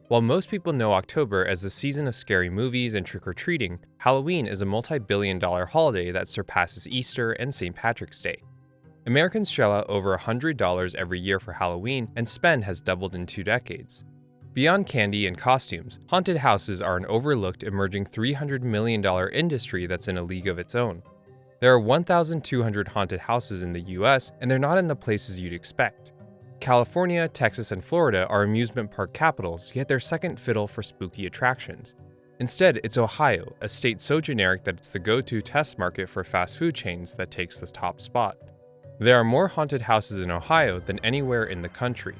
While most people know October as the season of scary movies and trick-or-treating, Halloween is a multi-billion-dollar holiday that surpasses Easter and St. Patrick's Day. Americans shell out over $100 every year for Halloween, and spend has doubled in 2 decades. Beyond candy and costumes, haunted houses are an overlooked emerging $300 million industry that's in a league of its own. There are 1,200 haunted houses in the US, and they're not in the places you'd expect. California, Texas, and Florida are amusement park capitals, yet they're second fiddle for spooky attractions. Instead, it's Ohio, a state so generic that it's the go-to test market for fast food chains, that takes the top spot. There are more haunted houses in Ohio than anywhere in the country.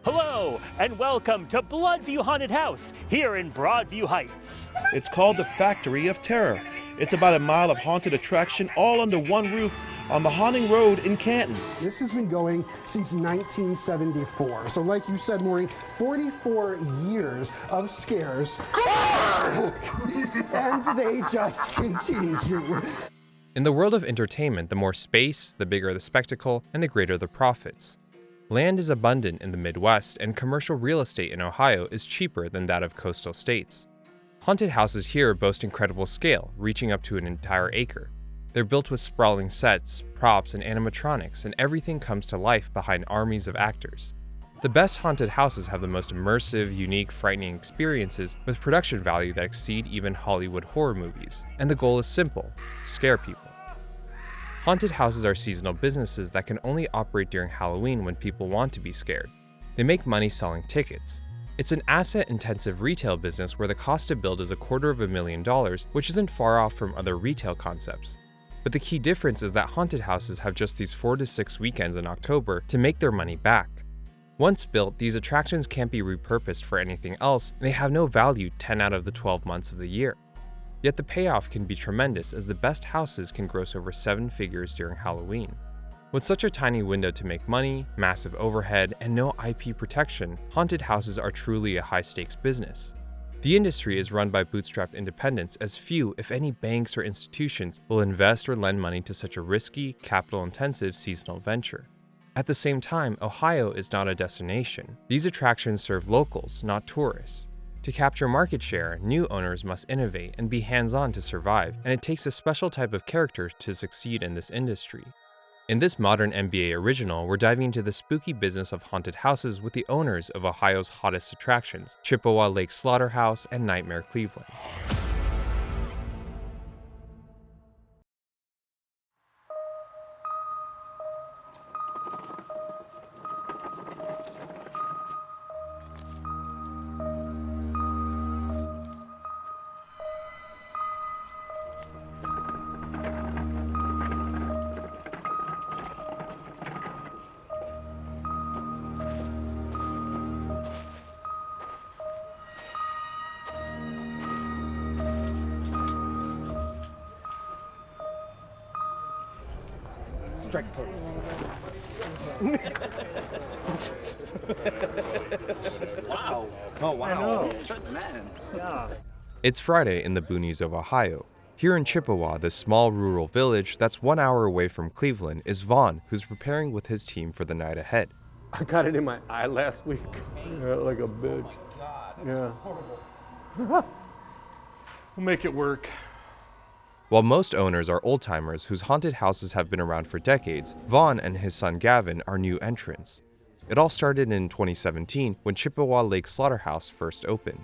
Hello, and welcome to Bloodview Haunted House, here in Broadview Heights. It's called the Factory of Terror. It's about a mile of haunted attraction all under one roof on the Haunting Road in Canton. This has been going since 1974. So like you said, Maureen, 44 years of scares. And they just continue. In the world of entertainment, the more space, the bigger the spectacle, and the greater the profits. Land is abundant in the Midwest, and commercial real estate in Ohio is cheaper than that of coastal states. Haunted houses here boast incredible scale, reaching up to an entire acre. They're built with sprawling sets, props, and animatronics, and everything comes to life behind armies of actors. The best haunted houses have the most immersive, unique, frightening experiences with production value that exceed even Hollywood horror movies. And the goal is simple: scare people. Haunted houses are seasonal businesses that can only operate during Halloween when people want to be scared. They make money selling tickets. It's an asset-intensive retail business where the cost to build is $250,000, which isn't far off from other retail concepts. But the key difference is that haunted houses have just these 4 to 6 weekends in October to make their money back. Once built, these attractions can't be repurposed for anything else, and they have no value 10 out of the 12 months of the year. Yet the payoff can be tremendous, as the best houses can gross over 7 figures during Halloween. With such a tiny window to make money, massive overhead, and no IP protection, haunted houses are truly a high-stakes business. The industry is run by bootstrapped independents, as few, if any, banks or institutions will invest or lend money to such a risky, capital-intensive seasonal venture. At the same time, Ohio is not a destination. These attractions serve locals, not tourists. To capture market share, new owners must innovate and be hands-on to survive, and it takes a special type of character to succeed in this industry. In this Modern MBA original, we're diving into the spooky business of haunted houses with the owners of Ohio's hottest attractions, Chippewa Lake Slaughterhouse and Nightmare Cleveland. Strike pose. Wow. Oh, wow. Man. Yeah. It's Friday in the boonies of Ohio. Here in Chippewa, this small rural village that's 1 hour away from Cleveland, is Vaughn, who's preparing with his team for the night ahead. I got it in my eye last week. Yeah, like a bitch. Yeah. We'll make it work. While most owners are old-timers whose haunted houses have been around for decades, Vaughn and his son Gavin are new entrants. It all started in 2017 when Chippewa Lake Slaughterhouse first opened.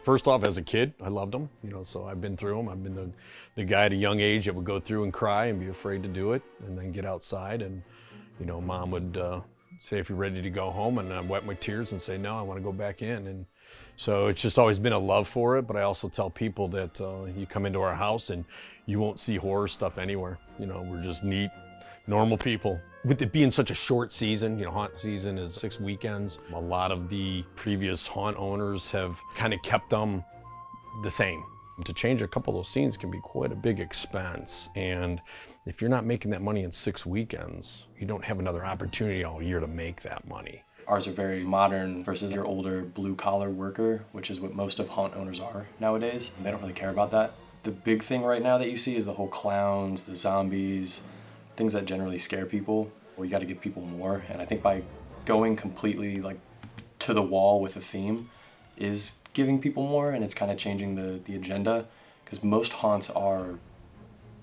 First off, as a kid, I loved them, so I've been through them. I've been the guy at a young age that would go through and cry and be afraid to do it, and then get outside, and mom would say, if you're ready to go home, and I'd wipe my tears and say, no, I want to go back in. And so it's just always been a love for it, but I also tell people that you come into our house and you won't see horror stuff anywhere. We're just neat, normal people. With it being such a short season, haunt season is 6 weekends. A lot of the previous haunt owners have kind of kept them the same. To change a couple of those scenes can be quite a big expense. And if you're not making that money in 6 weekends, you don't have another opportunity all year to make that money. Ours are very modern versus your older blue-collar worker, which is what most of haunt owners are nowadays. They don't really care about that. The big thing right now that you see is the whole clowns, the zombies, things that generally scare people. Well, you got to give people more, and I think by going completely to the wall with a theme, is giving people more, and it's kind of changing the agenda, because most haunts are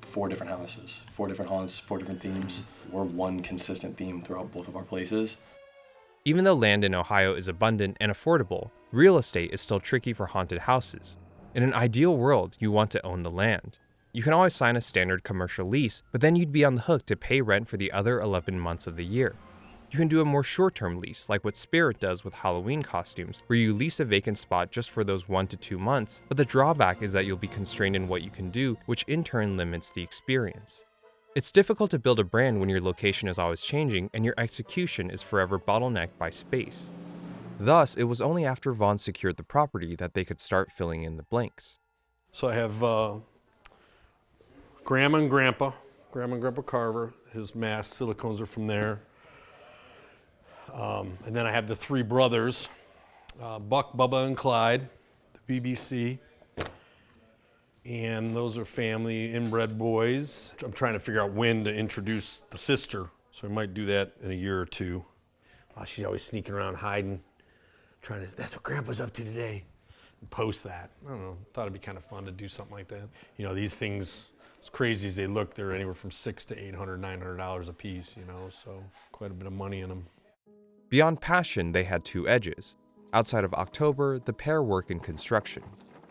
4 different houses, 4 different haunts, 4 different themes. We're one consistent theme throughout both of our places. Even though land in Ohio is abundant and affordable, real estate is still tricky for haunted houses. In an ideal world, you want to own the land. You can always sign a standard commercial lease, but then you'd be on the hook to pay rent for the other 11 months of the year. You can do a more short-term lease, like what Spirit does with Halloween costumes, where you lease a vacant spot just for those 1 to 2 months, but the drawback is that you'll be constrained in what you can do, which in turn limits the experience. It's difficult to build a brand when your location is always changing and your execution is forever bottlenecked by space. Thus, it was only after Vaughn secured the property that they could start filling in the blanks. So I have Grandma and Grandpa Carver. His mask, silicones are from there. And then I have the 3 brothers, Buck, Bubba, and Clyde, the BBC. And those are family inbred boys. I'm trying to figure out when to introduce the sister, so I might do that in a year or 2. She's always sneaking around hiding, that's what Grandpa's up to today, and post that. I don't know, thought it'd be kind of fun to do something like that. You know, these things, as crazy as they look, they're anywhere from $600 to $800, $900 a piece, you know, so quite a bit of money in them. Beyond passion, they had 2 edges. Outside of October, the pair work in construction.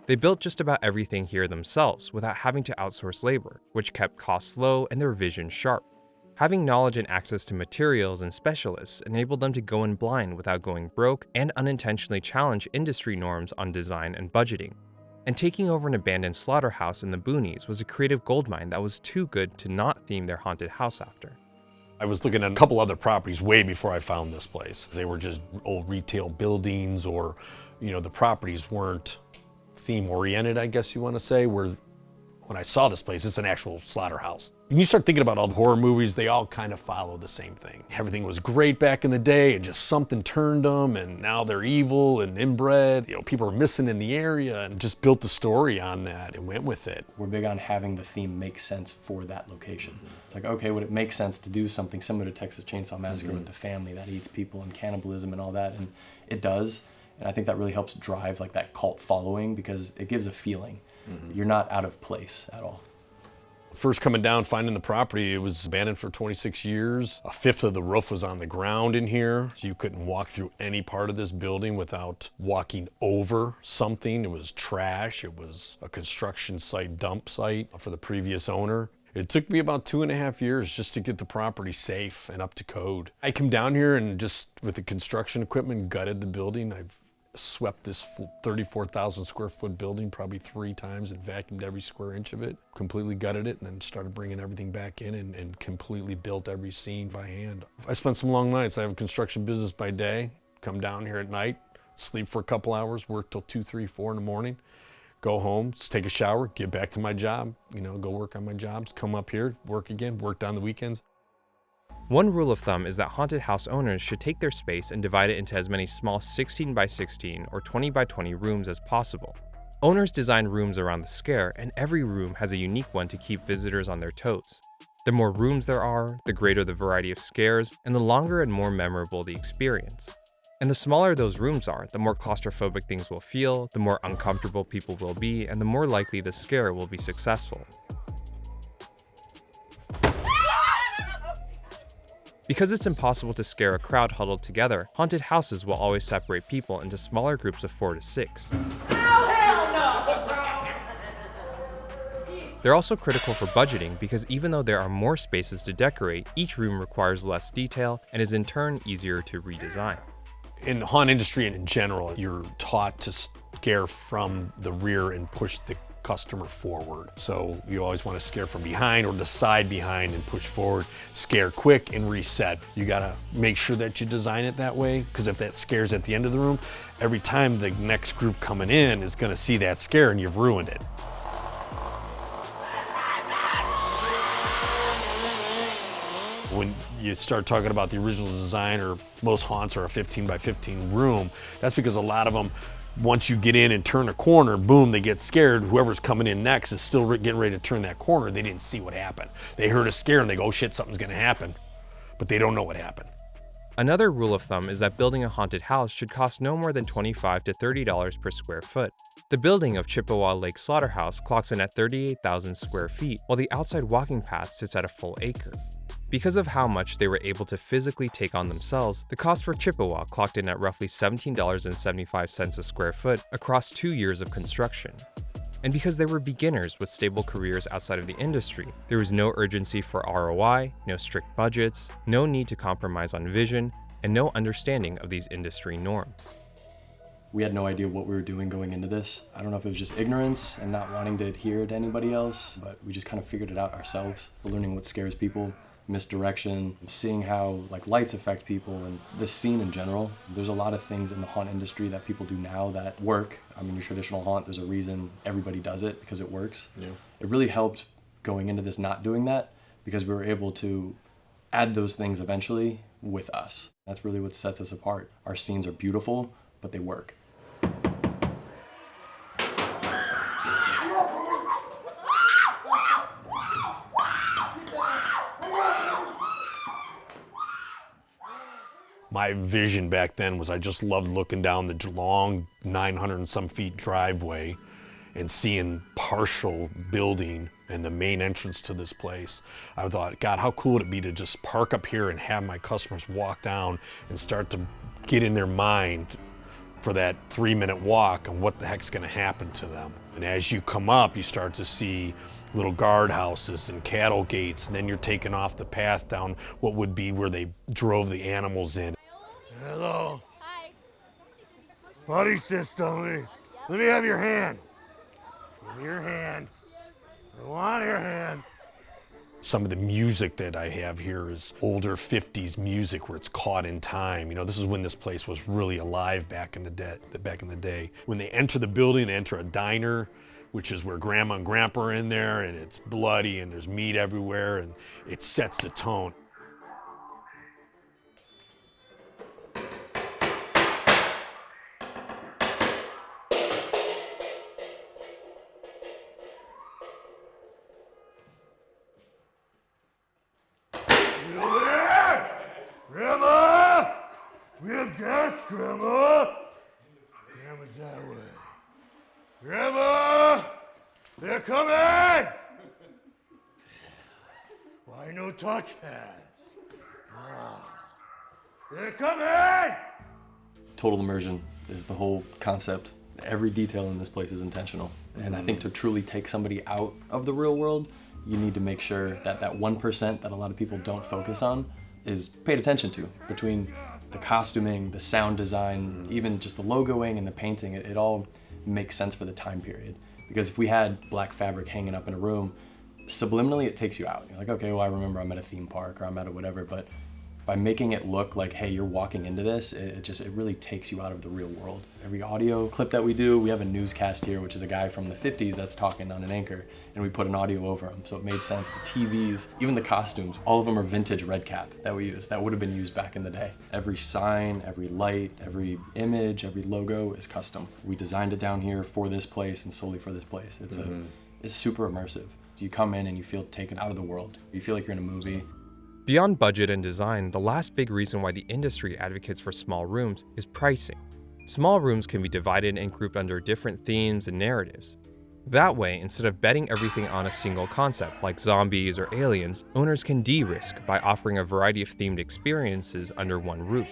They built just about everything here themselves without having to outsource labor, which kept costs low and their vision sharp. Having knowledge and access to materials and specialists enabled them to go in blind without going broke and unintentionally challenge industry norms on design and budgeting. And taking over an abandoned slaughterhouse in the boonies was a creative goldmine that was too good to not theme their haunted house after. I was looking at a couple other properties way before I found this place. They were just old retail buildings, or, you know, the properties weren't theme oriented, I guess you want to say, where when I saw this place, it's an actual slaughterhouse. When you start thinking about all the horror movies, they all kind of follow the same thing. Everything was great back in the day, and just something turned them, and now they're evil and inbred. You know, people are missing in the area, and just built the story on that and went with it. We're big on having the theme make sense for that location. It's like, okay, would it make sense to do something similar to Texas Chainsaw Massacre with the family that eats people and cannibalism and all that? And it does. And I think that really helps drive like that cult following, because it gives a feeling. You're not out of place at all. First coming down, finding the property, it was abandoned for 26 years. 1/5 of the roof was on the ground in here, so you couldn't walk through any part of this building without walking over something. It was trash. It was a construction site, dump site for the previous owner. It took me about 2.5 years just to get the property safe and up to code. I come down here and just with the construction equipment gutted the building. I've swept this 34,000 square foot building probably 3 times and vacuumed every square inch of it, completely gutted it, and then started bringing everything back in and completely built every scene by hand. I spent some long nights. I have a construction business by day, come down here at night, sleep for a couple hours, work till 2, 3, 4 in the morning, go home, take a shower, get back to my job, you know, go work on my jobs, come up here, work again, work down the weekends. One rule of thumb is that haunted house owners should take their space and divide it into as many small 16 by 16 or 20 by 20 rooms as possible. Owners design rooms around the scare, and every room has a unique one to keep visitors on their toes. The more rooms there are, the greater the variety of scares, and the longer and more memorable the experience. And the smaller those rooms are, the more claustrophobic things will feel, the more uncomfortable people will be, and the more likely the scare will be successful. Because it's impossible to scare a crowd huddled together, haunted houses will always separate people into smaller groups of 4 to 6. They're also critical for budgeting because even though there are more spaces to decorate, each room requires less detail and is in turn easier to redesign. In the haunt industry and in general, you're taught to scare from the rear and push the customer forward. So you always want to scare from behind or the side behind and push forward, scare quick and reset. You gotta make sure that you design it that way, because if that scares at the end of the room, every time the next group coming in is gonna see that scare and you've ruined it. When you start talking about the original design, or most haunts are a 15 by 15 room, that's because a lot of them, once you get in and turn a corner, boom, they get scared. Whoever's coming in next is still getting ready to turn that corner. They didn't see what happened. They heard a scare and they go, oh shit, something's gonna happen. But they don't know what happened. Another rule of thumb is that building a haunted house should cost no more than $25 to $30 per square foot. The building of Chippewa Lake Slaughterhouse clocks in at 38,000 square feet, while the outside walking path sits at a full acre. Because of how much they were able to physically take on themselves, the cost for Chippewa clocked in at roughly $17.75 a square foot across 2 years of construction. And because they were beginners with stable careers outside of the industry, there was no urgency for ROI, no strict budgets, no need to compromise on vision, and no understanding of these industry norms. We had no idea what we were doing going into this. I don't know if it was just ignorance and not wanting to adhere to anybody else, but we just kind of figured it out ourselves. We're learning what scares people, misdirection, seeing how lights affect people, and this scene in general. There's a lot of things in the haunt industry that people do now that work. I mean, your traditional haunt, there's a reason everybody does it, because it works. Yeah. It really helped going into this not doing that, because we were able to add those things eventually with us. That's really what sets us apart. Our scenes are beautiful, but they work. My vision back then was I just loved looking down the long 900 and some feet driveway and seeing partial building and the main entrance to this place. I thought, God, how cool would it be to just park up here and have my customers walk down and start to get in their mind for that 3-minute walk and what the heck's gonna happen to them. And as you come up, you start to see little guardhouses and cattle gates, and then you're taking off the path down what would be where they drove the animals in. Hello. Hi. Buddy system. Let me have your hand. Give me your hand. I want your hand. Some of the music that I have here is older 50s music where it's caught in time. You know, this is when this place was really alive back in the day. When they enter the building, they enter a diner, which is where Grandma and Grandpa are in there, and it's bloody and there's meat everywhere, and it sets the tone. Get over there! Grandma! We have guests, Grandma! Grandma's that way. Grandma! They're coming! Why no touch fast? They're coming! Total immersion is the whole concept. Every detail in this place is intentional. And I think to truly take somebody out of the real world, you need to make sure that that 1% that a lot of people don't focus on is paid attention to. Between the costuming, the sound design, even just the logoing and the painting, it all makes sense for the time period. Because if we had black fabric hanging up in a room, subliminally it takes you out. You're like, okay, well I remember I'm at a theme park or I'm at a whatever, but by making it look like, hey, you're walking into this, it really takes you out of the real world. Every audio clip that we do, we have a newscast here, which is a guy from the 50s that's talking on an anchor, and we put an audio over him, so it made sense. The TVs, even the costumes, all of them are vintage red cap that we use, that would have been used back in the day. Every sign, every light, every image, every logo is custom. We designed it down here for this place and solely for this place. It's super immersive. You come in and you feel taken out of the world. You feel like you're in a movie. Beyond budget and design, the last big reason why the industry advocates for small rooms is pricing. Small rooms can be divided and grouped under different themes and narratives. That way, instead of betting everything on a single concept like zombies or aliens, owners can de-risk by offering a variety of themed experiences under one roof.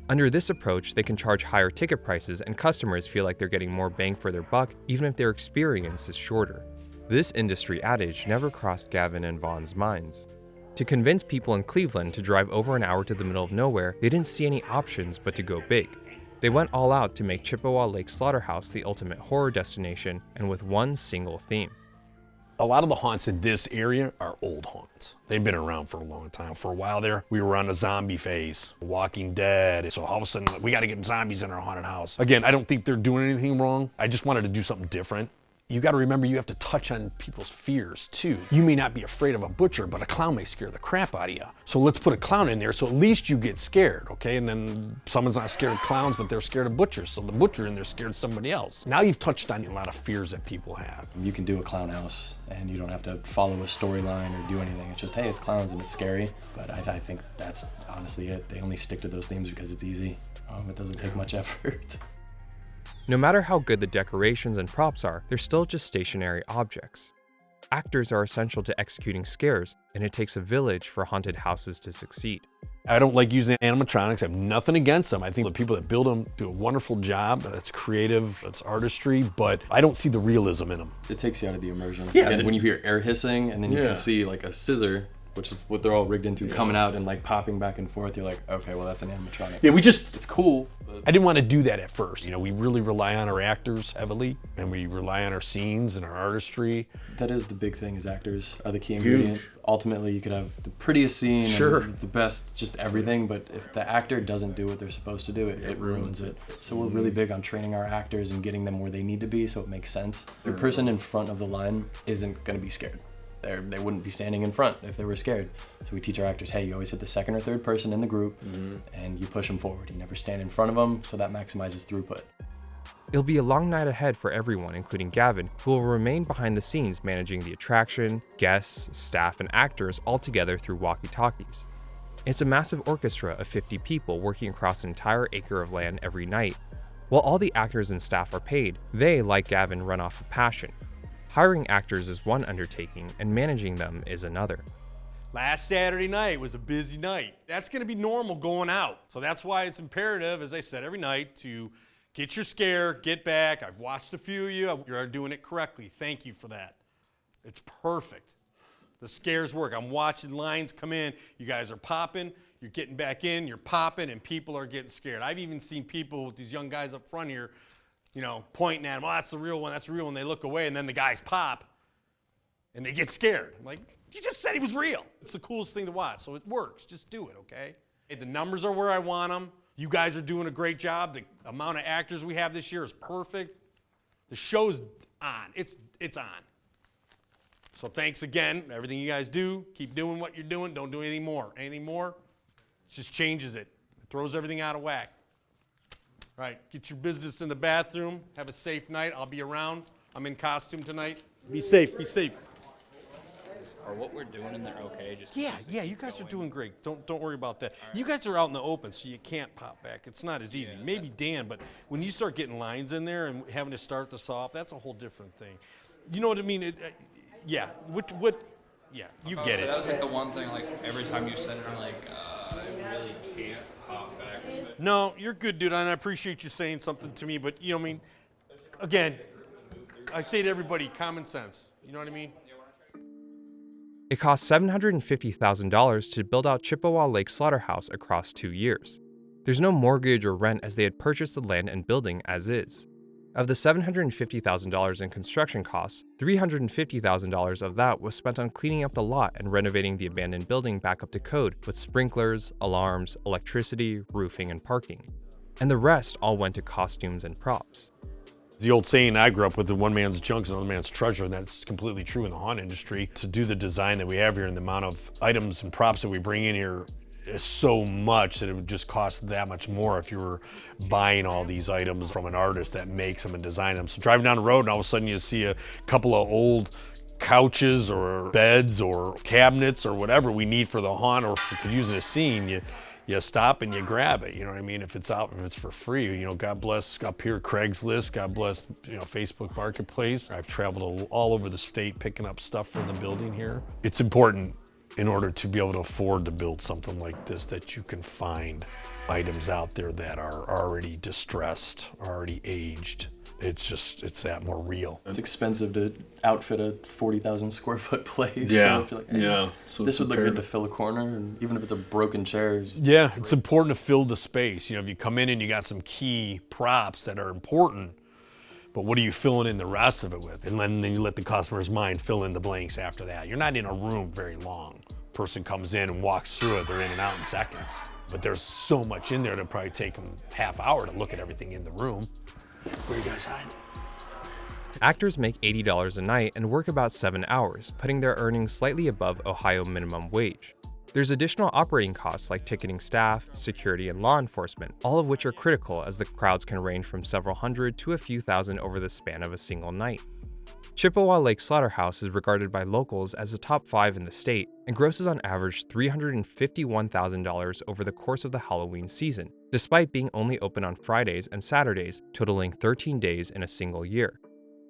Under this approach, they can charge higher ticket prices and customers feel like they're getting more bang for their buck even if their experience is shorter. This industry adage never crossed Gavin and Vaughn's minds. To convince people in Cleveland to drive over an hour to the middle of nowhere, they didn't see any options but to go big. They went all out to make Chippewa Lake Slaughterhouse the ultimate horror destination, and with one single theme. A lot of the haunts in this area are old haunts. They've been around for a long time. For a while there, we were on a zombie phase, Walking Dead. So all of a sudden, we got to get zombies in our haunted house. Again, I don't think they're doing anything wrong. I just wanted to do something different. you got to remember you have to touch on people's fears too. You may not be afraid of a butcher, but a clown may scare the crap out of you. So let's put a clown in there so at least you get scared, okay? And then someone's not scared of clowns, but they're scared of butchers. So the butcher in there scared of somebody else. Now you've touched on a lot of fears that people have. You can do a clown house and you don't have to follow a storyline or do anything. It's just, hey, it's clowns and it's scary. But I think that's honestly it. They only stick to those themes because it's easy. It doesn't take much effort. No matter how good the decorations and props are, they're still just stationary objects. Actors are essential to executing scares, and it takes a village for haunted houses to succeed. I don't like using animatronics. I have nothing against them. I think the people that build them do a wonderful job. It's creative, it's artistry, but I don't see the realism in them. It takes you out of the immersion. Yeah, Again, when you hear air hissing and then you can see like a scissor, which is what they're all rigged into, coming out and like popping back and forth, you're like, okay, well that's an animatronic. Yeah, it's cool. But I didn't want to do that at first. You know, we really rely on our actors heavily, and we rely on our scenes and our artistry. That is the big thing, is actors are the key ingredient. Ultimately, you could have the prettiest scene, and the best, just everything, but if the actor doesn't do what they're supposed to do, it ruins it. So we're really big on training our actors and getting them where they need to be so it makes sense. The person in front of the line isn't going to be scared. They wouldn't be standing in front if they were scared. So we teach our actors, hey, you always hit the second or third person in the group and you push them forward. You never stand in front of them, so that maximizes throughput. It'll be a long night ahead for everyone, including Gavin, who will remain behind the scenes managing the attraction, guests, staff, and actors all together through walkie-talkies. It's a massive orchestra of 50 people working across an entire acre of land every night. While all the actors and staff are paid, they, like Gavin, run off of passion. Hiring actors is one undertaking, and managing them is another. Last Saturday night was a busy night. That's gonna be normal going out. So that's why it's imperative, as I said, every night to get your scare, get back. I've watched a few of you, you're doing it correctly. Thank you for that. It's perfect. The scares work. I'm watching lines come in, you guys are popping, you're getting back in, you're popping, and people are getting scared. I've even seen people with these young guys up front here, you know, pointing at them, oh, that's the real one, that's the real one. They look away, and then the guys pop, and they get scared. I'm like, you just said he was real. It's the coolest thing to watch, so it works. Just do it, okay? The numbers are where I want them. You guys are doing a great job. The amount of actors we have this year is perfect. The show's on. It's on. So thanks again. Everything you guys do, keep doing what you're doing. Don't do anything more. Anything more, it just changes it. It throws everything out of whack. All right, get your business in the bathroom. Have a safe night. I'll be around. I'm in costume tonight. Be safe. Be safe. Are what we're doing in there okay? Just Yeah, you guys are doing great. Don't worry about that. You guys are out in the open, so you can't pop back. It's not as easy. Maybe Dan, but when you start getting lines in there and having to start this off, that's a whole different thing. You know what I mean? Yeah, you get it. That was like the one thing, like every time you said it, I'm like, I really can't pop back. No, you're good, dude, and I appreciate you saying something to me, but you know what I mean? Again, I say to everybody, common sense. You know what I mean? It cost $750,000 to build out Chippewa Lake Slaughterhouse across 2 years. There's no mortgage or rent as they had purchased the land and building as is. Of the $750,000 in construction costs, $350,000 of that was spent on cleaning up the lot and renovating the abandoned building back up to code with sprinklers, alarms, electricity, roofing, and parking. And the rest all went to costumes and props. The old saying I grew up with, the one man's junk is another man's treasure, and that's completely true in the haunt industry. To do the design that we have here and the amount of items and props that we bring in here is so much that it would just cost that much more if you were buying all these items from an artist that makes them and designs them. So driving down the road and all of a sudden you see a couple of old couches or beds or cabinets or whatever we need for the haunt, or if we could use in a scene, you stop and you grab it. You know what I mean? If it's out, if it's for free, you know, God bless up here Craigslist, God bless, you know, Facebook Marketplace. I've traveled all over the state picking up stuff for the building here. It's important in order to be able to afford to build something like this that you can find items out there that are already distressed, already aged. It's that more real. It's expensive to outfit a 40,000 square foot place. Yeah, so like, hey, So this would look good to fill a corner, and even if it's a broken chair. Yeah, it's important to fill the space. You know, if you come in and you got some key props that are important, but what are you filling in the rest of it with? And then you let the customer's mind fill in the blanks after that. You're not in a room very long. Person comes in and walks through it, they're in and out in seconds. But there's so much in there that'll probably take them half hour to look at everything in the room. Where you guys hiding? Actors make $80 a night and work about 7 hours, putting their earnings slightly above Ohio minimum wage. There's additional operating costs like ticketing staff, security, and law enforcement, all of which are critical as the crowds can range from several hundred to a few thousand over the span of a single night. Chippewa Lake Slaughterhouse is regarded by locals as the top 5 in the state and grosses on average $351,000 over the course of the Halloween season, despite being only open on Fridays and Saturdays, totaling 13 days in a single year.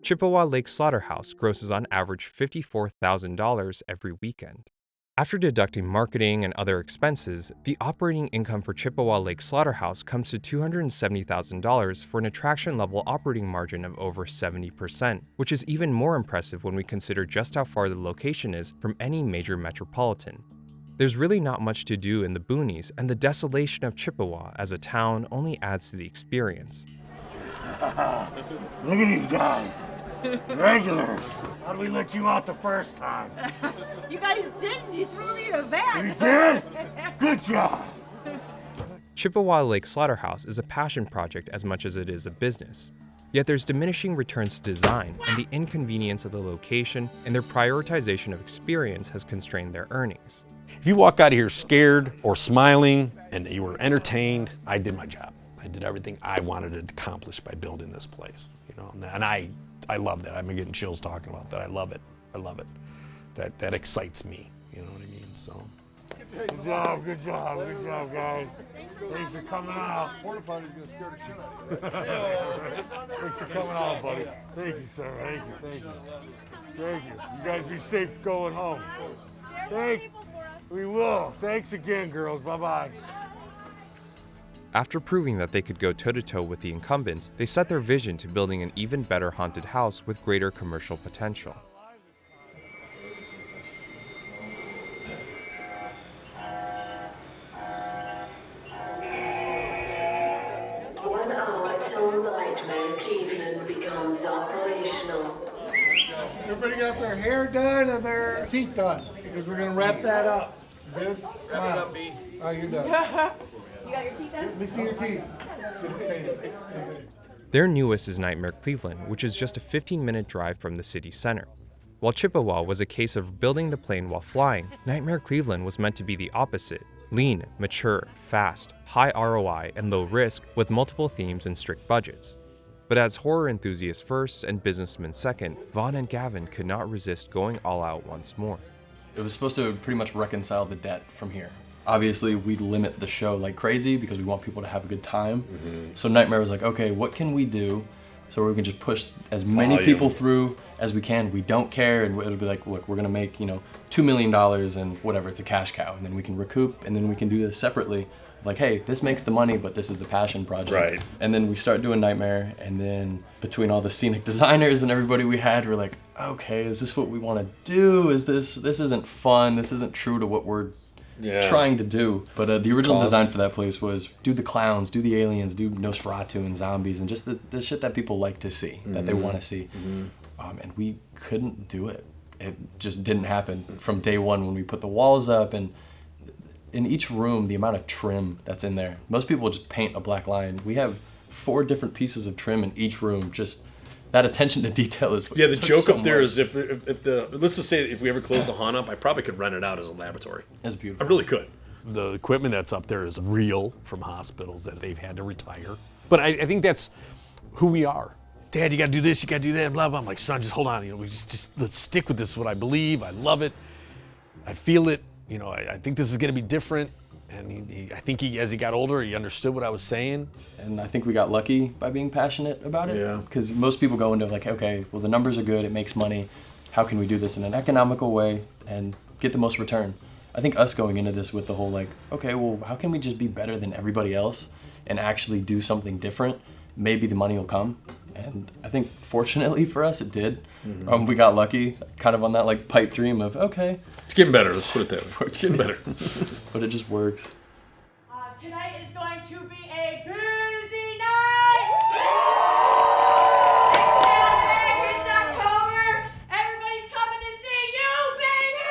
Chippewa Lake Slaughterhouse grosses on average $54,000 every weekend. After deducting marketing and other expenses, the operating income for Chippewa Lake Slaughterhouse comes to $270,000 for an attraction-level operating margin of over 70%, which is even more impressive when we consider just how far the location is from any major metropolitan. There's really not much to do in the boonies, and the desolation of Chippewa as a town only adds to the experience. Look at these guys. Regulars. How'd we let you out the first time? You guys didn't. You threw me in a van. You did? Good job. Chippewa Lake Slaughterhouse is a passion project as much as it is a business. Yet there's diminishing returns to design, and the inconvenience of the location and their prioritization of experience has constrained their earnings. If you walk out of here scared or smiling and you were entertained, I did my job. I did everything I wanted to accomplish by building this place, and I love that. I'm getting chills talking about that. I love it. That excites me. You know what I mean? So. Good job, guys. Thanks for coming out. Porta potty's gonna scare the shit out of you. Thanks for coming out, buddy. Thank you, sir. Thank you. You guys be safe going home. We will. Thanks again, girls. Bye-bye. After proving that they could go toe-to-toe with the incumbents, they set their vision to building an even better haunted house with greater commercial potential. One hour till Nightmare Cleveland becomes operational. Everybody got their hair done and their teeth done, because we're gonna wrap that up. Good? Smile. Oh, you're done. You got your teeth done? Let me see your teeth. Their newest is Nightmare Cleveland, which is just a 15-minute drive from the city center. While Chippewa was a case of building the plane while flying, Nightmare Cleveland was meant to be the opposite: lean, mature, fast, high ROI, and low risk, with multiple themes and strict budgets. But as horror enthusiasts first and businessmen second, Vaughn and Gavin could not resist going all out once more. It was supposed to pretty much reconcile the debt from here. Obviously, we limit the show like crazy because we want people to have a good time. So Nightmare was like, okay, what can we do so we can just push as many people through as we can? We don't care, and it'll be like, look, we're gonna make $2 million and whatever, it's a cash cow, and then we can recoup, and then we can do this separately. Like, hey, this makes the money, but this is the passion project. Right. And then we start doing Nightmare, and then between all the scenic designers and everybody we had, we're like, okay, is this what we want to do? This isn't fun. This isn't true to what we're trying to do. But the original design for that place was do the clowns, do the aliens, do Nosferatu and zombies, and just the shit that people like to see, that they want to see. And we couldn't do it. It just didn't happen from day one when we put the walls up, and in each room, the amount of trim that's in there. Most people just paint a black line. We have 4 different pieces of trim in each room. Just that attention to detail is what the joke up there is if let's just say if we ever close the haunt up, I probably could rent it out as a laboratory. It's beautiful. I really could. The equipment that's up there is real from hospitals that they've had to retire. But I think that's who we are. Dad, you gotta do this, you gotta do that, blah, blah. I'm like, son, just hold on. We just let's stick with this, what I believe. I love it. I feel it. I think this is gonna be different. And I think as he got older, he understood what I was saying. And I think we got lucky by being passionate about it. Yeah. Because most people go into like, okay, well, the numbers are good, it makes money. How can we do this in an economical way and get the most return? I think us going into this with the whole like, okay, well, how can we just be better than everybody else and actually do something different? Maybe the money will come. And I think fortunately for us, it did. We got lucky, kind of on that like pipe dream of, okay. It's getting better, let's put it that way. It's getting better. But it just works. Tonight is going to be a boozy night! It's Saturday, it's October, everybody's coming to see you, baby!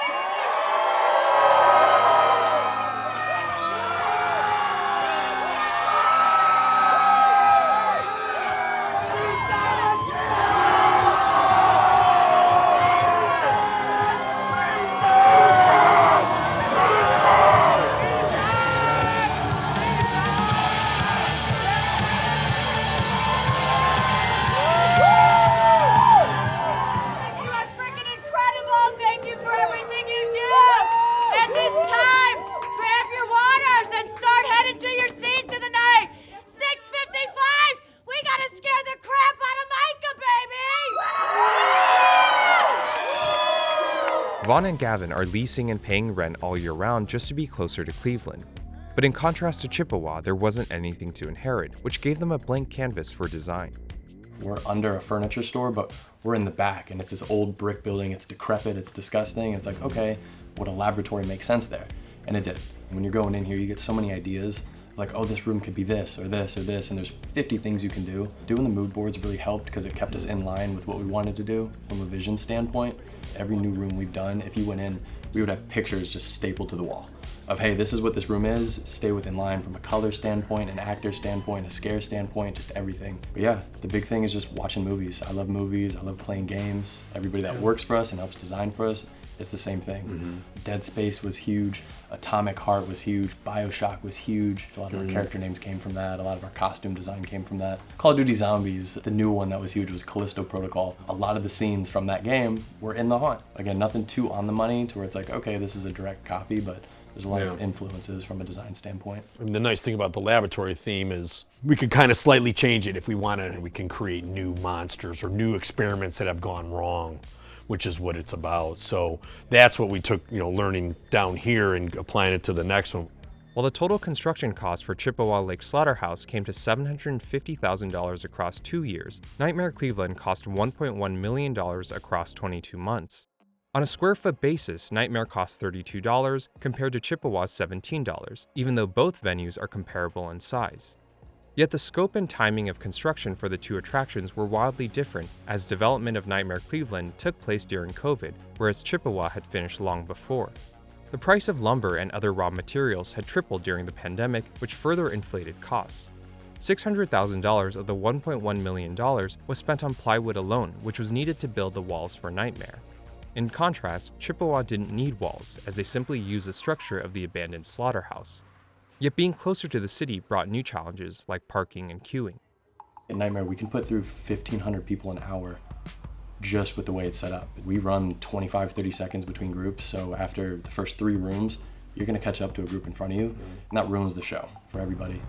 Vaughn and Gavin are leasing and paying rent all year round just to be closer to Cleveland. But in contrast to Chippewa, there wasn't anything to inherit, which gave them a blank canvas for design. We're under a furniture store, but we're in the back, and it's this old brick building. It's decrepit, it's disgusting. It's like, okay, would a laboratory make sense there? And it did. When you're going in here, you get so many ideas, like, oh, this room could be this or this or this, and there's 50 things you can do. Doing the mood boards really helped because it kept us in line with what we wanted to do from a vision standpoint. Every new room we've done, if you went in, we would have pictures just stapled to the wall of, hey, this is what this room is, stay within line from a color standpoint, an actor standpoint, a scare standpoint, just everything. But yeah, the big thing is just watching movies. I love movies, I love playing games. Everybody that works for us and helps design for us, it's the same thing. Dead Space was huge, Atomic Heart was huge, BioShock was huge. A lot of our character names came from that, a lot of our costume design came from that. Call of Duty Zombies, the new one that was huge was Callisto Protocol. A lot of the scenes from that game were in the haunt. Again, nothing too on the money to where it's like, okay, this is a direct copy, but there's a lot of influences from a design standpoint. I mean, the nice thing about the laboratory theme is we could kind of slightly change it if we wanted, and we can create new monsters or new experiments that have gone wrong, which is what it's about. So that's what we took, learning down here and applying it to the next one. While the total construction cost for Chippewa Lake Slaughterhouse came to $750,000 across 2 years, Nightmare Cleveland cost $1.1 million across 22 months. On a square foot basis, Nightmare costs $32 compared to Chippewa's $17, even though both venues are comparable in size. Yet the scope and timing of construction for the two attractions were wildly different, as development of Nightmare Cleveland took place during COVID, whereas Chippewa had finished long before. The price of lumber and other raw materials had tripled during the pandemic, which further inflated costs. $600,000 of the $1.1 million was spent on plywood alone, which was needed to build the walls for Nightmare. In contrast, Chippewa didn't need walls, as they simply used the structure of the abandoned slaughterhouse. Yet being closer to the city brought new challenges like parking and queuing. In Nightmare, we can put through 1,500 people an hour just with the way it's set up. We run 25, 30 seconds between groups, so after the first 3 rooms, you're gonna catch up to a group in front of you, and that ruins the show for everybody.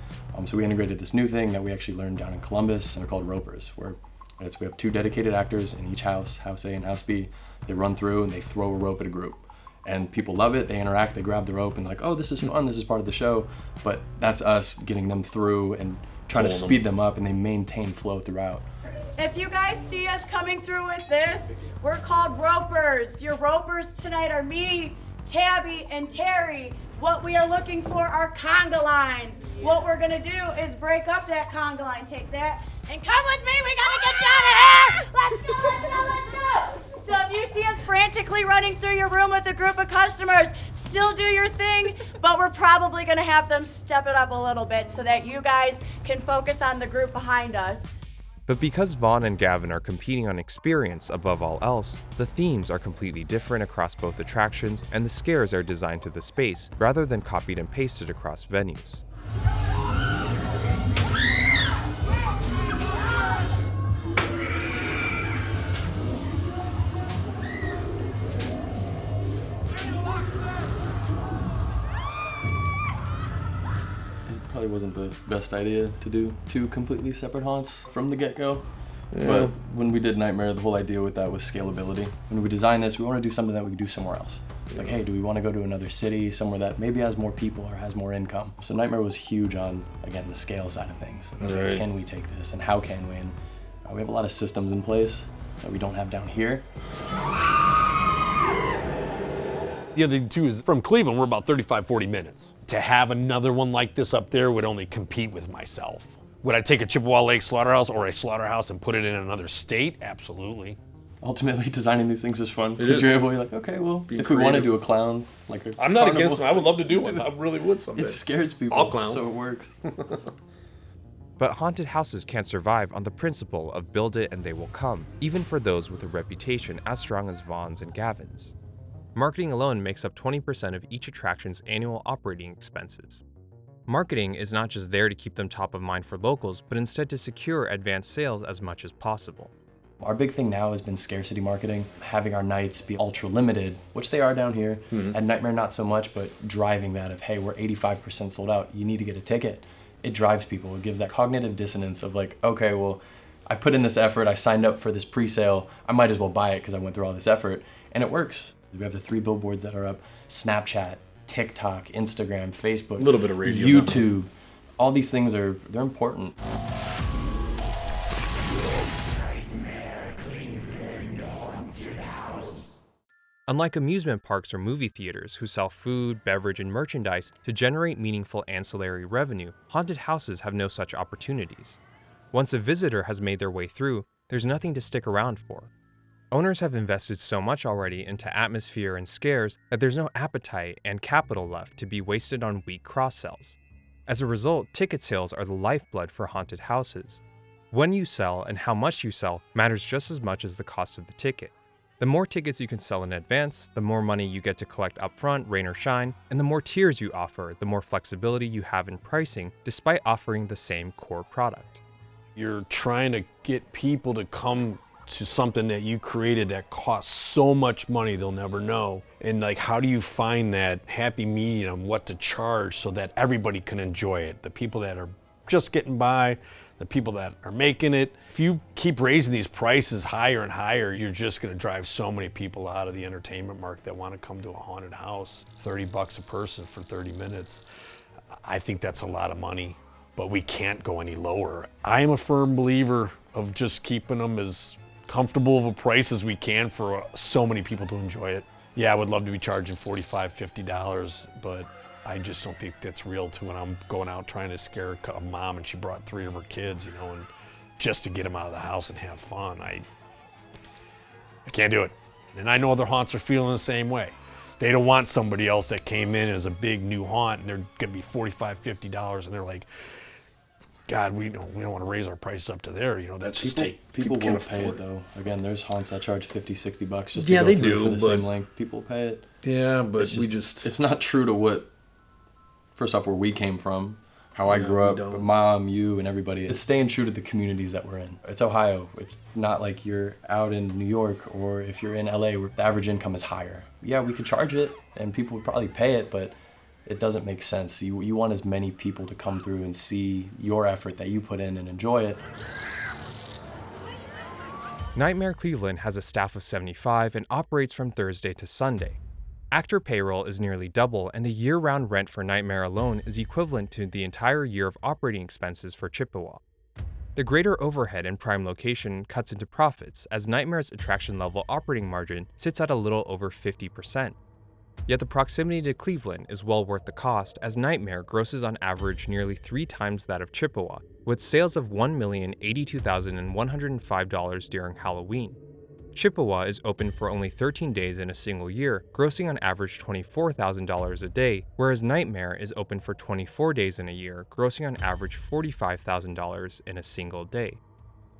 So we integrated this new thing that we actually learned down in Columbus, and they're called ropers, where we have 2 dedicated actors in each house, House A and House B. They run through and they throw a rope at a group. And people love it, they interact, they grab the rope and like, oh, this is fun, this is part of the show. But that's us getting them through and trying to speed them up, and they maintain flow throughout. If you guys see us coming through with this, we're called ropers. Your ropers tonight are me, Tabby, and Terry. What we are looking for are conga lines. What we're gonna do is break up that conga line, take that, and come with me, we gotta get you out of here! Let's go, let's go, let's go! So if you see us frantically running through your room with a group of customers, still do your thing, but we're probably gonna have them step it up a little bit so that you guys can focus on the group behind us. But because Vaughn and Gavin are competing on experience above all else, the themes are completely different across both attractions, and the scares are designed to the space rather than copied and pasted across venues. Probably wasn't the best idea to do 2 completely separate haunts from the get-go. But when we did Nightmare, the whole idea with that was scalability. When we designed this, we want to do something that we could do somewhere else. Like, hey, do we want to go to another city, somewhere that maybe has more people or has more income? So Nightmare was huge on, again, the scale side of things. Like, can we take this, and how can we? And we have a lot of systems in place that we don't have down here. The other thing too is from Cleveland, we're about 35, 40 minutes. To have another one like this up there would only compete with myself. Would I take a Chippewa Lake Slaughterhouse or a Slaughterhouse and put it in another state? Absolutely. Ultimately, designing these things is fun. Because you're able to be like, okay, well, if we want to do a clown, like a I'm not against them. I would love to do one. I really would someday. It scares people, all clowns. So it works. But haunted houses can't survive on the principle of build it and they will come, even for those with a reputation as strong as Vaughn's and Gavin's. Marketing alone makes up 20% of each attraction's annual operating expenses. Marketing is not just there to keep them top of mind for locals, but instead to secure advanced sales as much as possible. Our big thing now has been scarcity marketing, having our nights be ultra limited, which they are down here. At Nightmare, not so much, but driving that of, hey, we're 85% sold out, you need to get a ticket. It drives people. It gives that cognitive dissonance of like, okay, well, I put in this effort, I signed up for this pre-sale, I might as well buy it because I went through all this effort, and it works. We have the 3 billboards that are up, Snapchat, TikTok, Instagram, Facebook, A little bit of radio. YouTube. All these things they're important. Unlike amusement parks or movie theaters who sell food, beverage, and merchandise to generate meaningful ancillary revenue, haunted houses have no such opportunities. Once a visitor has made their way through, there's nothing to stick around for. Owners have invested so much already into atmosphere and scares that there's no appetite and capital left to be wasted on weak cross-sells. As a result, ticket sales are the lifeblood for haunted houses. When you sell and how much you sell matters just as much as the cost of the ticket. The more tickets you can sell in advance, the more money you get to collect upfront, rain or shine, and the more tiers you offer, the more flexibility you have in pricing despite offering the same core product. You're trying to get people to come to something that you created that costs so much money they'll never know. And like, how do you find that happy medium, what to charge so that everybody can enjoy it? The people that are just getting by, the people that are making it. If you keep raising these prices higher and higher, you're just gonna drive so many people out of the entertainment market that wanna come to a haunted house. $30 a person for 30 minutes. I think that's a lot of money, but we can't go any lower. I am a firm believer of just keeping them as comfortable of a price as we can for so many people to enjoy it. Yeah, I would love to be charging $45, $50, but I just don't think that's real to when I'm going out trying to scare a mom and she brought 3 of her kids, you know, and just to get them out of the house and have fun. I can't do it. And I know other haunts are feeling the same way. They don't want somebody else that came in as a big new haunt and they're gonna be $45, $50 and they're like, God, we don't want to raise our price up to there, you know, that's just people can't will pay afford it though. Again, there's haunts that charge $50, $60 just to Yeah, go they through do, for the but- same length. People pay it. Yeah, but It's not true to what, first off, where we came from, how I grew we up, don't. mom, you, and everybody. It's staying true to the communities that we're in. It's Ohio. It's not like you're out in New York or if you're in LA where the average income is higher. Yeah, we could charge it and people would probably pay it, but it doesn't make sense. You want as many people to come through and see your effort that you put in and enjoy it. Nightmare Cleveland has a staff of 75 and operates from Thursday to Sunday. Actor payroll is nearly double, and the year-round rent for Nightmare alone is equivalent to the entire year of operating expenses for Chippewa. The greater overhead and prime location cuts into profits, as Nightmare's attraction-level operating margin sits at a little over 50%. Yet the proximity to Cleveland is well worth the cost, as Nightmare grosses on average nearly 3 times that of Chippewa, with sales of $1,082,105 during Halloween. Chippewa is open for only 13 days in a single year, grossing on average $24,000 a day, whereas Nightmare is open for 24 days in a year, grossing on average $45,000 in a single day.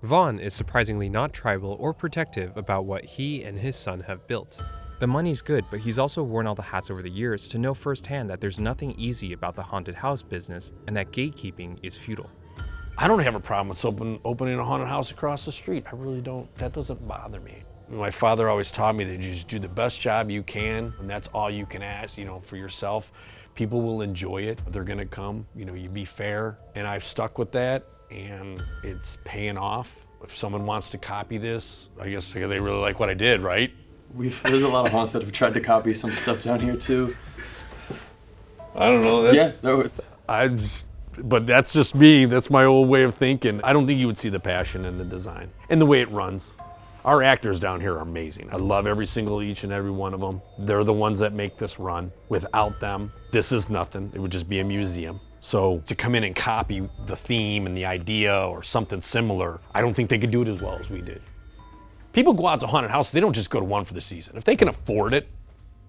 Vaughn is surprisingly not tribal or protective about what he and his son have built. The money's good, but he's also worn all the hats over the years to know firsthand that there's nothing easy about the haunted house business and that gatekeeping is futile. I don't have a problem with opening a haunted house across the street. I really don't. That doesn't bother me. My father always taught me that you just do the best job you can, and that's all you can ask, you know, for yourself. People will enjoy it. They're gonna come, you know, you be fair. And I've stuck with that, and it's paying off. If someone wants to copy this, I guess they really like what I did, right? There's a lot of haunts that have tried to copy some stuff down here too. I don't know. But that's just me. That's my old way of thinking. I don't think you would see the passion in the design and the way it runs. Our actors down here are amazing. I love each and every one of them. They're the ones that make this run. Without them, this is nothing. It would just be a museum. So to come in and copy the theme and the idea or something similar, I don't think they could do it as well as we did. People go out to haunted houses, they don't just go to one for the season. If they can afford it,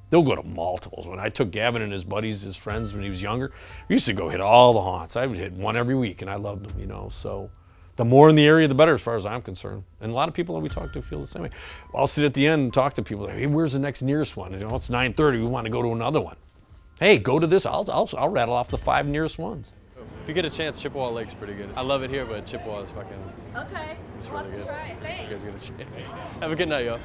they'll go to multiples. When I took Gavin and his buddies, his friends, when he was younger, we used to go hit all the haunts. I would hit one every week, and I loved them, you know. So the more in the area, the better, as far as I'm concerned. And a lot of people that we talk to feel the same way. I'll sit at the end and talk to people, like, hey, where's the next nearest one? And, you know, it's 9:30, we want to go to another one. Hey, go to this, I'll rattle off the 5 nearest ones. If you get a chance, Chippewa Lake's pretty good. I love it here, but Chippewa is fucking... Okay, it's we'll really have to good. try. Thanks. You guys get a chance. Have a good night, y'all.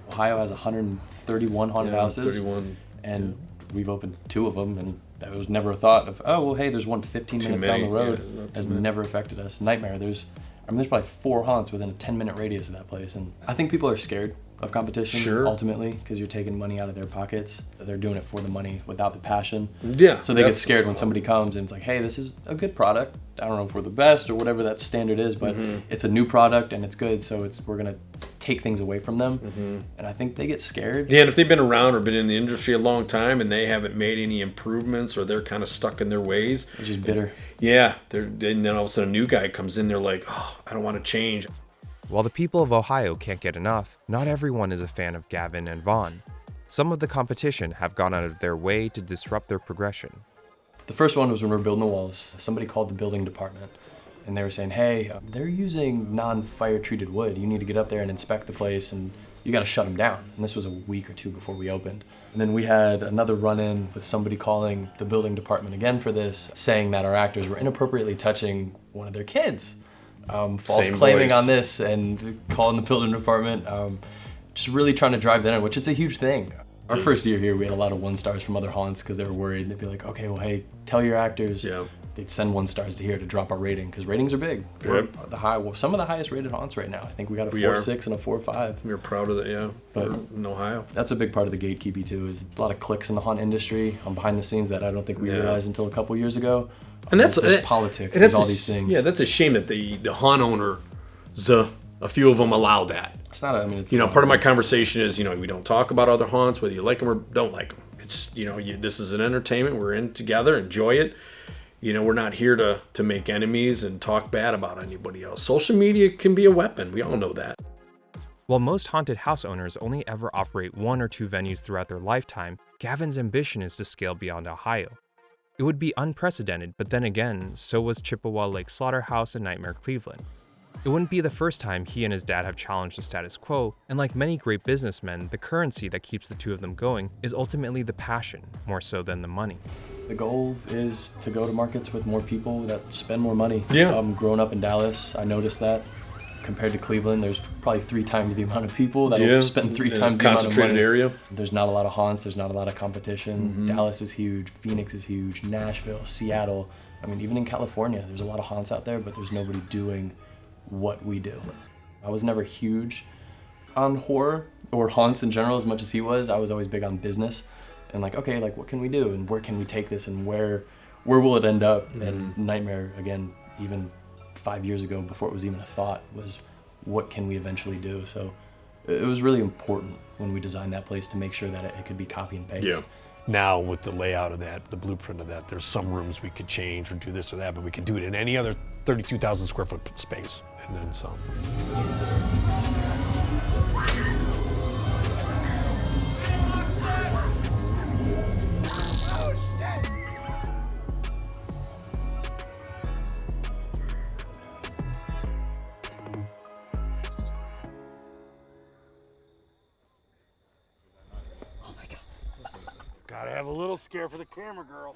Ohio has 131 haunted houses. 31. And we've opened 2 of them, and that was never a thought of, oh, well, hey, there's one 15 minutes down the road. Has never affected us. Nightmare, there's probably 4 haunts within a 10-minute radius of that place. And I think people are scared of competition, Sure. ultimately, because you're taking money out of their pockets. They're doing it for the money without the passion. Yeah. So they get scared when somebody comes and it's like, hey, this is a good product. I don't know if we're the best or whatever that standard is, but it's a new product and it's good, so we're going to take things away from them. And I think they get scared. Yeah, and if they've been around or been in the industry a long time and they haven't made any improvements or they're kind of stuck in their ways. They're just bitter. Yeah, and then all of a sudden a new guy comes in, they're like, oh, I don't want to change. While the people of Ohio can't get enough, not everyone is a fan of Gavin and Vaughn. Some of the competition have gone out of their way to disrupt their progression. The first one was when we were building the walls. Somebody called the building department and they were saying, hey, they're using non-fire treated wood. You need to get up there and inspect the place and you got to shut them down. And this was a week or two before we opened. And then we had another run-in with somebody calling the building department again for this, saying that our actors were inappropriately touching one of their kids. False claiming on this and calling the building department, just really trying to drive that in, which it's a huge thing. Our first year here, we had a lot of 1-stars from other haunts because they were worried. They'd be like, okay, well, hey, tell your actors. Yeah. They'd send 1-stars to here to drop our rating because ratings are big. We're some of the highest rated haunts right now. I think we got a 4.6 and a 4.5. We're proud of that, yeah. But in Ohio. That's a big part of the gatekeeping too. Is there's a lot of clicks in the haunt industry behind the scenes that I don't think we realized until a couple years ago. And that's there's politics. There's all these things. Yeah, that's a shame that the haunt owner, a few of them allow that. It's not. I mean, it's part of my conversation is we don't talk about other haunts, whether you like them or don't like them. It's this is an entertainment. We're in together. Enjoy it. We're not here to make enemies and talk bad about anybody else. Social media can be a weapon. We all know that. While most haunted house owners only ever operate 1 or 2 venues throughout their lifetime, Gavin's ambition is to scale beyond Ohio. It would be unprecedented, but then again, so was Chippewa Lake Slaughterhouse and Nightmare Cleveland. It wouldn't be the first time he and his dad have challenged the status quo, and like many great businessmen, the currency that keeps the two of them going is ultimately the passion, more so than the money. The goal is to go to markets with more people that spend more money. Yeah. Growing up in Dallas, I noticed that compared to Cleveland, there's probably 3 times the amount of people that will spend 3 times the amount of money. Concentrated area. There's not a lot of haunts. There's not a lot of competition. Dallas is huge. Phoenix is huge. Nashville, Seattle. I mean, even in California, there's a lot of haunts out there, but there's nobody doing what we do. I was never huge on horror or haunts in general as much as he was. I was always big on business and okay, what can we do and where can we take this and where will it end up? And Nightmare, again, even 5 years ago, before it was even a thought, was what can we eventually do? So it was really important when we designed that place to make sure that it could be copy and paste. Yeah. Now with the layout of that, the blueprint of that, there's some rooms we could change or do this or that, but we could do it in any other 32,000 square foot space and then some. Gotta have a little scare for the camera girl.